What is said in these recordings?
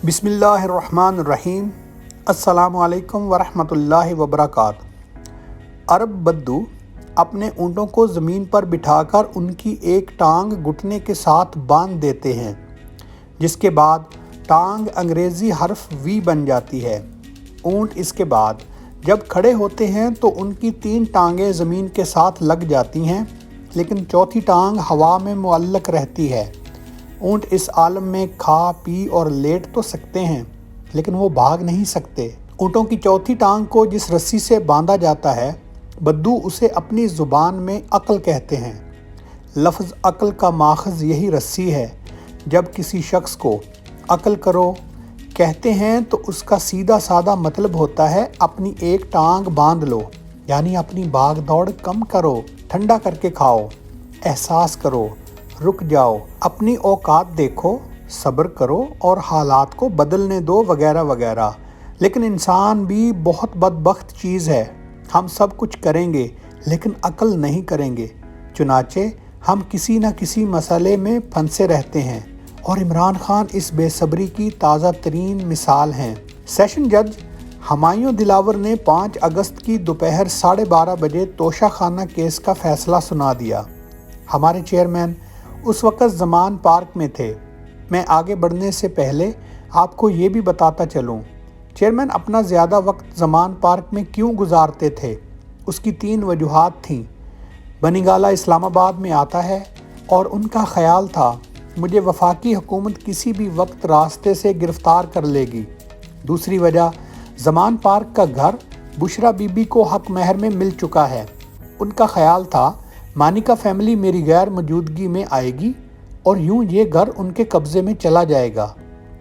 بسم اللہ الرحمن الرحیم۔ السلام علیکم ورحمۃ اللہ وبرکاتہ۔ عرب بدو اپنے اونٹوں کو زمین پر بٹھا کر ان کی ایک ٹانگ گھٹنے کے ساتھ باندھ دیتے ہیں، جس کے بعد ٹانگ انگریزی حرف وی بن جاتی ہے۔ اونٹ اس کے بعد جب کھڑے ہوتے ہیں تو ان کی 3 ٹانگیں زمین کے ساتھ لگ جاتی ہیں، لیکن چوتھی ٹانگ ہوا میں معلق رہتی ہے۔ اونٹ اس عالم میں کھا پی اور لیٹ تو سکتے ہیں، لیکن وہ بھاگ نہیں سکتے۔ اونٹوں کی چوتھی ٹانگ کو جس رسی سے باندھا جاتا ہے، بدو اسے اپنی زبان میں عقل کہتے ہیں۔ لفظ عقل کا ماخذ یہی رسی ہے۔ جب کسی شخص کو عقل کرو کہتے ہیں تو اس کا سیدھا سادہ مطلب ہوتا ہے اپنی ایک ٹانگ باندھ لو، یعنی اپنی بھاگ دوڑ کم کرو، ٹھنڈا کر کے کھاؤ، احساس کرو، رک جاؤ، اپنی اوقات دیکھو، صبر کرو اور حالات کو بدلنے دو وغیرہ وغیرہ۔ لیکن انسان بھی بہت بدبخت چیز ہے۔ ہم سب کچھ کریں گے لیکن عقل نہیں کریں گے، چنانچہ ہم کسی نہ کسی مسئلے میں پھنسے رہتے ہیں، اور عمران خان اس بے صبری کی تازہ ترین مثال ہیں۔ سیشن جج ہمایوں دلاور نے 5 اگست کی دوپہر 12:30 بجے توشہ خانہ کیس کا فیصلہ سنا دیا۔ ہمارے چیئرمین اس وقت زمان پارک میں تھے۔ میں آگے بڑھنے سے پہلے آپ کو یہ بھی بتاتا چلوں، چیئرمین اپنا زیادہ وقت زمان پارک میں کیوں گزارتے تھے؟ اس کی 3 وجوہات تھیں۔ بنی گالہ اسلام آباد میں آتا ہے اور ان کا خیال تھا مجھے وفاقی حکومت کسی بھی وقت راستے سے گرفتار کر لے گی۔ دوسری وجہ، زمان پارک کا گھر بشرا بی بی کو حق مہر میں مل چکا ہے۔ ان کا خیال تھا مانیکا فیملی میری غیر موجودگی میں آئے گی اور یوں یہ گھر ان کے قبضے میں چلا جائے گا۔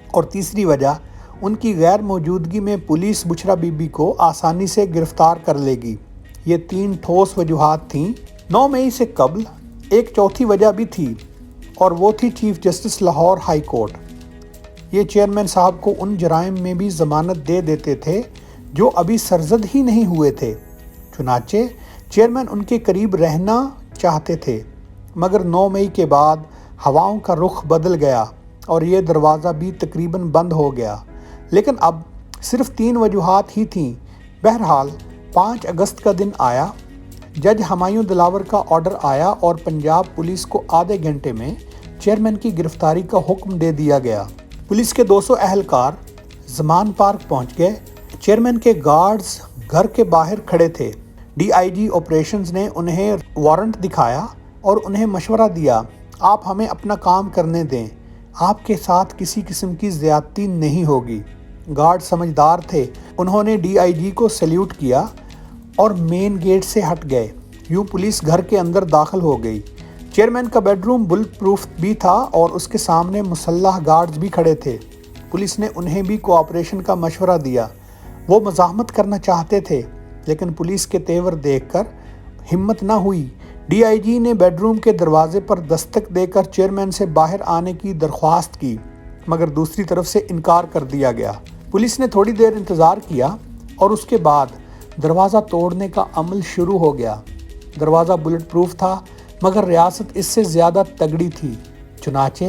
اور تیسری وجہ، ان کی غیر موجودگی میں پولیس بشرا بی بی کو آسانی سے گرفتار کر لے گی۔ یہ 3 ٹھوس وجوہات تھیں۔ 9 مئی سے قبل ایک چوتھی وجہ بھی تھی، اور وہ تھی chief justice Lahore high court. یہ چیئرمین صاحب کو ان جرائم میں بھی ضمانت دے دیتے تھے جو ابھی سرزد ہی نہیں ہوئے تھے، چنانچہ چیئرمین ان کے قریب رہنا چاہتے تھے۔ مگر 9 مئی کے بعد ہواؤں کا رخ بدل گیا اور یہ دروازہ بھی تقریباً بند ہو گیا۔ لیکن اب صرف 3 وجوہات ہی تھیں۔ بہرحال 5 اگست کا دن آیا۔ جج ہمایوں دلاور کا آرڈر آیا اور پنجاب پولیس کو آدھے گھنٹے میں چیئرمین کی گرفتاری کا حکم دے دیا گیا۔ پولیس کے 200 اہلکار زمان پارک پہنچ گئے۔ چیئرمین کے گارڈز گھر کے باہر کھڑے تھے۔ ڈی آئی جی آپریشنز نے انہیں وارنٹ دکھایا اور انہیں مشورہ دیا، آپ ہمیں اپنا کام کرنے دیں، آپ کے ساتھ کسی قسم کی زیادتی نہیں ہوگی۔ گارڈ سمجھدار تھے، انہوں نے ڈی آئی جی کو سیلیوٹ کیا اور مین گیٹ سے ہٹ گئے۔ یوں پولیس گھر کے اندر داخل ہو گئی۔ چیئرمین کا بیڈ روم بلٹ پروف بھی تھا اور اس کے سامنے مسلح گارڈز بھی کھڑے تھے۔ پولیس نے انہیں بھی کوآپریشن کا مشورہ دیا۔ وہ مزاحمت کرنا چاہتے تھے، لیکن پولیس کے تیور دیکھ کر ہمت نہ ہوئی۔ ڈی آئی جی نے بیڈ روم کے دروازے پر دستک دے کر چیئرمین سے باہر آنے کی درخواست کی، مگر دوسری طرف سے انکار کر دیا گیا۔ پولیس نے تھوڑی دیر انتظار کیا اور اس کے بعد دروازہ توڑنے کا عمل شروع ہو گیا۔ دروازہ بلٹ پروف تھا، مگر ریاست اس سے زیادہ تگڑی تھی، چنانچہ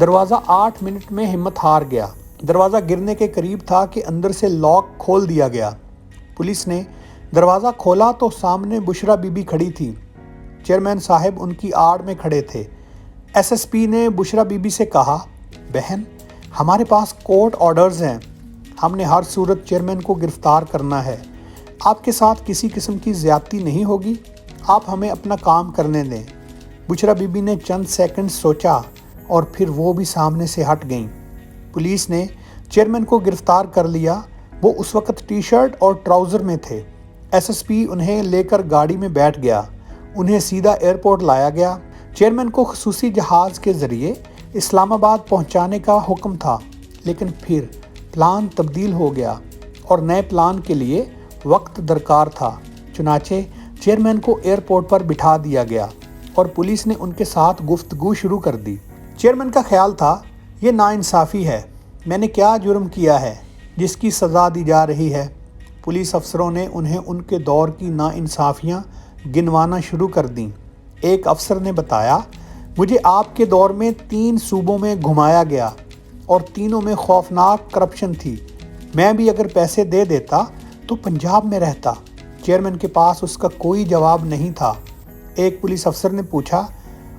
دروازہ 8 منٹ میں ہمت ہار گیا۔ دروازہ گرنے کے قریب تھا کہ اندر سے لاک کھول دیا گیا۔ پولیس نے دروازہ کھولا تو سامنے بشرا بی بی کھڑی تھی۔ چیئرمین صاحب ان کی آڑ میں کھڑے تھے۔ ایس پی نے بشرا بی بی سے کہا، بہن، ہمارے پاس کورٹ آرڈرز ہیں، ہم نے ہر صورت چیئرمین کو گرفتار کرنا ہے، آپ کے ساتھ کسی قسم کی زیادتی نہیں ہوگی، آپ ہمیں اپنا کام کرنے دیں۔ بشرا بی بی نے چند سیکنڈ سوچا اور پھر وہ بھی سامنے سے ہٹ گئیں۔ پولیس نے چیئرمین کو گرفتار کر لیا۔ وہ اس وقت ٹی شرٹ اور ٹراؤزر میں تھے۔ ایس پی انہیں لے کر گاڑی میں بیٹھ گیا۔ انہیں سیدھا ایئرپورٹ لایا گیا۔ چیئرمین کو خصوصی جہاز کے ذریعے اسلام آباد پہنچانے کا حکم تھا، لیکن پھر پلان تبدیل ہو گیا اور نئے پلان کے لیے وقت درکار تھا، چنانچہ چیئرمین کو ایئرپورٹ پر بٹھا دیا گیا اور پولیس نے ان کے ساتھ گفتگو شروع کر دی۔ چیئرمین کا خیال تھا یہ ناانصافی ہے، میں نے کیا جرم کیا ہے جس کی سزا دی جا رہی ہے؟ پولیس افسروں نے انہیں ان کے دور کی ناانصافیاں گنوانا شروع کر دیں۔ ایک افسر نے بتایا، مجھے آپ کے دور میں 3 صوبوں میں گھمایا گیا، اور تینوں میں خوفناک کرپشن تھی۔ میں بھی اگر پیسے دے دیتا تو پنجاب میں رہتا۔ چیئرمین کے پاس اس کا کوئی جواب نہیں تھا۔ ایک پولیس افسر نے پوچھا،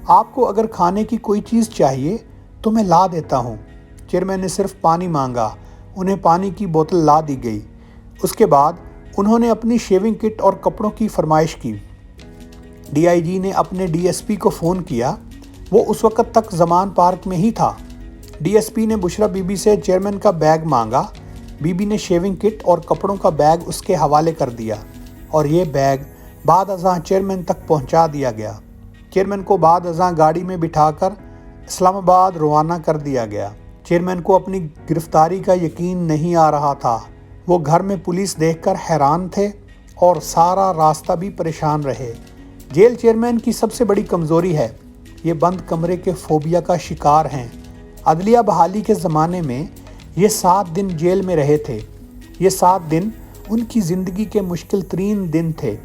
آپ کو اگر کھانے کی کوئی چیز چاہیے تو میں لا دیتا ہوں۔ چیئرمین نے صرف پانی مانگا، انہیں پانی کی بوتل لا دی گئی۔ اس کے بعد انہوں نے اپنی شیونگ کٹ اور کپڑوں کی فرمائش کی۔ ڈی آئی جی نے اپنے ڈی ایس پی کو فون کیا، وہ اس وقت تک زمان پارک میں ہی تھا۔ ڈی ایس پی نے بشرا بی بی سے چیئرمین کا بیگ مانگا۔ بی بی نے شیونگ کٹ اور کپڑوں کا بیگ اس کے حوالے کر دیا اور یہ بیگ بعد ازاں چیئرمین تک پہنچا دیا گیا۔ چیئرمین کو بعد ازاں گاڑی میں بٹھا کر اسلام آباد روانہ کر دیا گیا۔ چیئرمین کو اپنی گرفتاری کا یقین نہیں آ رہا تھا۔ وہ گھر میں پولیس دیکھ کر حیران تھے اور سارا راستہ بھی پریشان رہے۔ جیل چیئرمین کی سب سے بڑی کمزوری ہے، یہ بند کمرے کے فوبیا کا شکار ہیں۔ عدلیہ بحالی کے زمانے میں یہ 7 دن جیل میں رہے تھے۔ یہ 7 دن ان کی زندگی کے مشکل ترین دن تھے۔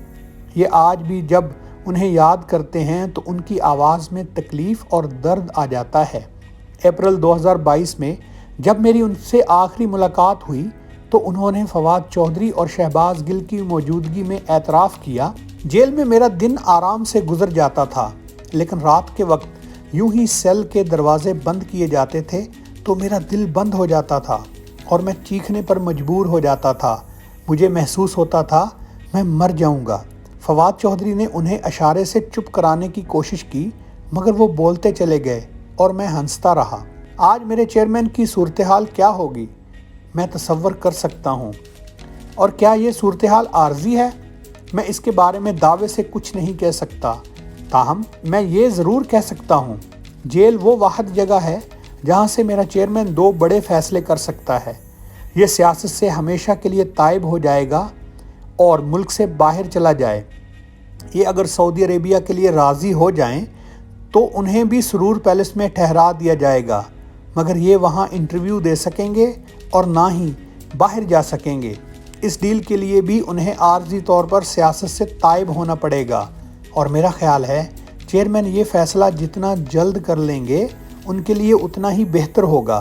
یہ آج بھی جب انہیں یاد کرتے ہیں تو ان کی آواز میں تکلیف اور درد آ جاتا ہے۔ اپریل 2022 میں جب میری ان سے آخری ملاقات ہوئی تو انہوں نے فواد چودھری اور شہباز گل کی موجودگی میں اعتراف کیا، جیل میں میرا دن آرام سے گزر جاتا تھا، لیکن رات کے وقت یوں ہی سیل کے دروازے بند کیے جاتے تھے تو میرا دل بند ہو جاتا تھا اور میں چیخنے پر مجبور ہو جاتا تھا۔ مجھے محسوس ہوتا تھا میں مر جاؤں گا۔ فواد چودھری نے انہیں اشارے سے چپ کرانے کی کوشش کی مگر وہ بولتے چلے گئے اور میں ہنستا رہا۔ آج میرے چیئرمین کی صورتحال کیا ہوگی میں تصور کر سکتا ہوں۔ اور کیا یہ صورتحال عارضی ہے؟ میں اس کے بارے میں دعوے سے کچھ نہیں کہہ سکتا، تاہم میں یہ ضرور کہہ سکتا ہوں، جیل وہ واحد جگہ ہے جہاں سے میرا چیئرمین 2 بڑے فیصلے کر سکتا ہے۔ یہ سیاست سے ہمیشہ کے لیے تائب ہو جائے گا اور ملک سے باہر چلا جائے۔ یہ اگر سعودی عربیہ کے لیے راضی ہو جائیں تو انہیں بھی سرور پیلس میں ٹھہرا دیا جائے گا، مگر یہ وہاں انٹرویو دے سکیں گے اور نہ ہی باہر جا سکیں گے۔ اس ڈیل کے لیے بھی انہیں عارضی طور پر سیاست سے تائب ہونا پڑے گا، اور میرا خیال ہے چیئرمین یہ فیصلہ جتنا جلد کر لیں گے ان کے لیے اتنا ہی بہتر ہوگا۔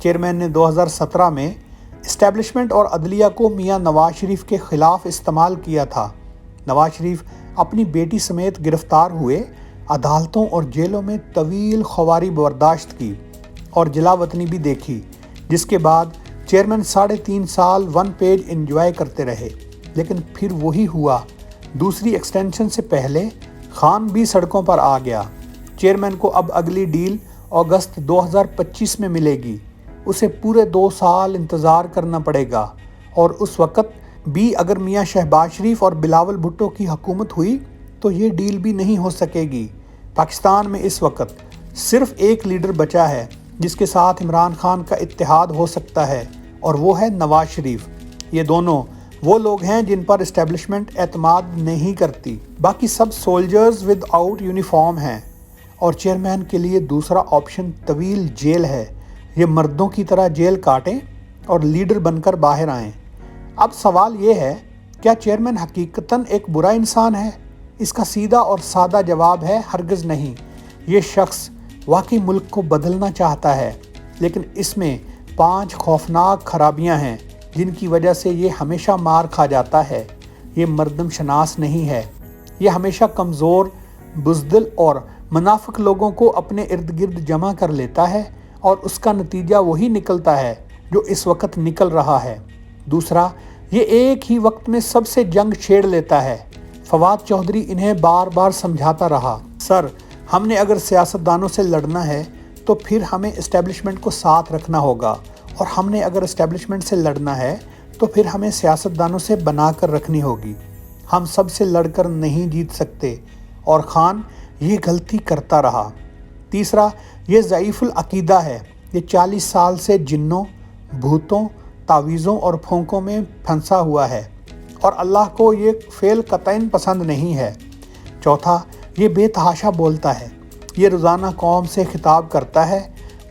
چیئرمین نے 2017 میں اسٹیبلشمنٹ اور عدلیہ کو میاں نواز شریف کے خلاف استعمال کیا تھا۔ نواز شریف اپنی بیٹی سمیت گرفتار ہوئے، عدالتوں اور جیلوں میں طویل خواری برداشت کی اور جلا وطنی بھی دیکھی، جس کے بعد چیئرمین 3.5 سال 1 پیج انجوائے کرتے رہے، لیکن پھر وہی ہوا۔ دوسری ایکسٹینشن سے پہلے خان بھی سڑکوں پر آ گیا۔ چیئرمین کو اب اگلی ڈیل اگست 2025 میں ملے گی۔ اسے پورے 2 سال انتظار کرنا پڑے گا، اور اس وقت بھی اگر میاں شہباز شریف اور بلاول بھٹو کی حکومت ہوئی تو یہ ڈیل بھی نہیں ہو سکے گی۔ پاکستان میں اس وقت صرف ایک لیڈر بچا ہے جس کے ساتھ عمران خان کا اتحاد ہو سکتا ہے، اور وہ ہے نواز شریف۔ یہ دونوں وہ لوگ ہیں جن پر اسٹیبلشمنٹ اعتماد نہیں کرتی، باقی سب سولجرز ود آؤٹ یونیفارم ہیں، اور چیئرمین کے لیے دوسرا آپشن طویل جیل ہے۔ یہ مردوں کی طرح جیل کاٹیں اور لیڈر بن کر باہر آئیں۔ اب سوال یہ ہے، کیا چیئرمین حقیقتاً ایک برا انسان ہے؟ اس کا سیدھا اور سادہ جواب ہے ہرگز نہیں۔ یہ شخص واقعی ملک کو بدلنا چاہتا ہے، لیکن اس میں 5 خوفناک خرابیاں ہیں جن کی وجہ سے یہ ہمیشہ مار کھا جاتا ہے۔ یہ مردم شناس نہیں ہے، یہ ہمیشہ کمزور، بزدل اور منافق لوگوں کو اپنے ارد گرد جمع کر لیتا ہے، اور اس کا نتیجہ وہی نکلتا ہے جو اس وقت نکل رہا ہے۔ دوسرا، یہ ایک ہی وقت میں سب سے جنگ چھیڑ لیتا ہے۔ فواد چودھری انہیں بار بار سمجھاتا رہا، سر ہم نے اگر سیاستدانوں سے لڑنا ہے تو پھر ہمیں اسٹیبلشمنٹ کو ساتھ رکھنا ہوگا، اور ہم نے اگر اسٹیبلشمنٹ سے لڑنا ہے تو پھر ہمیں سیاستدانوں سے بنا کر رکھنی ہوگی۔ ہم سب سے لڑ کر نہیں جیت سکتے، اور خان یہ غلطی کرتا رہا۔ تیسرا، یہ ضعیف العقیدہ ہے۔ یہ 40 سال سے جنوں، بھوتوں، تعویذوں اور پھونکوں میں پھنسا ہوا ہے، اور اللہ کو یہ فعل قطعاً پسند نہیں ہے۔ چوتھا، یہ بے تحاشا بولتا ہے۔ یہ روزانہ قوم سے خطاب کرتا ہے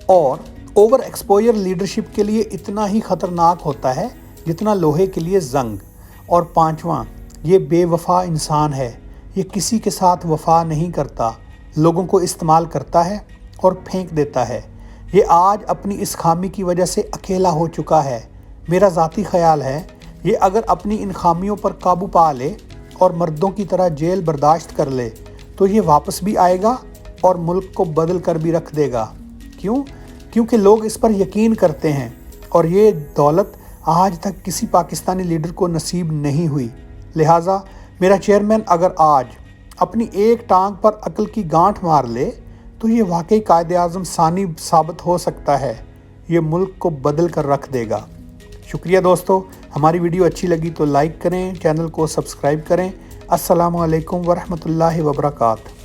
اور اوور ایکسپوئر لیڈرشپ کے لیے اتنا ہی خطرناک ہوتا ہے جتنا لوہے کے لیے زنگ۔ اور پانچواں، یہ بے وفا انسان ہے۔ یہ کسی کے ساتھ وفا نہیں کرتا، لوگوں کو استعمال کرتا ہے اور پھینک دیتا ہے۔ یہ آج اپنی اس خامی کی وجہ سے اکیلا ہو چکا ہے۔ میرا ذاتی خیال ہے یہ اگر اپنی ان خامیوں پر قابو پا لے اور مردوں کی طرح جیل برداشت کر لے تو یہ واپس بھی آئے گا اور ملک کو بدل کر بھی رکھ دے گا۔ کیونکہ لوگ اس پر یقین کرتے ہیں اور یہ دولت آج تک کسی پاکستانی لیڈر کو نصیب نہیں ہوئی۔ لہٰذا میرا چیئرمین اگر آج اپنی ایک ٹانگ پر عقل کی گانٹھ مار لے تو یہ واقعی قائد اعظم ثانی ثابت ہو سکتا ہے۔ یہ ملک کو بدل کر رکھ دے گا۔ شکریہ دوستو، ہماری ویڈیو اچھی لگی تو لائک کریں، چینل کو سبسکرائب کریں۔ السلام علیکم ورحمۃ اللہ وبرکاتہ۔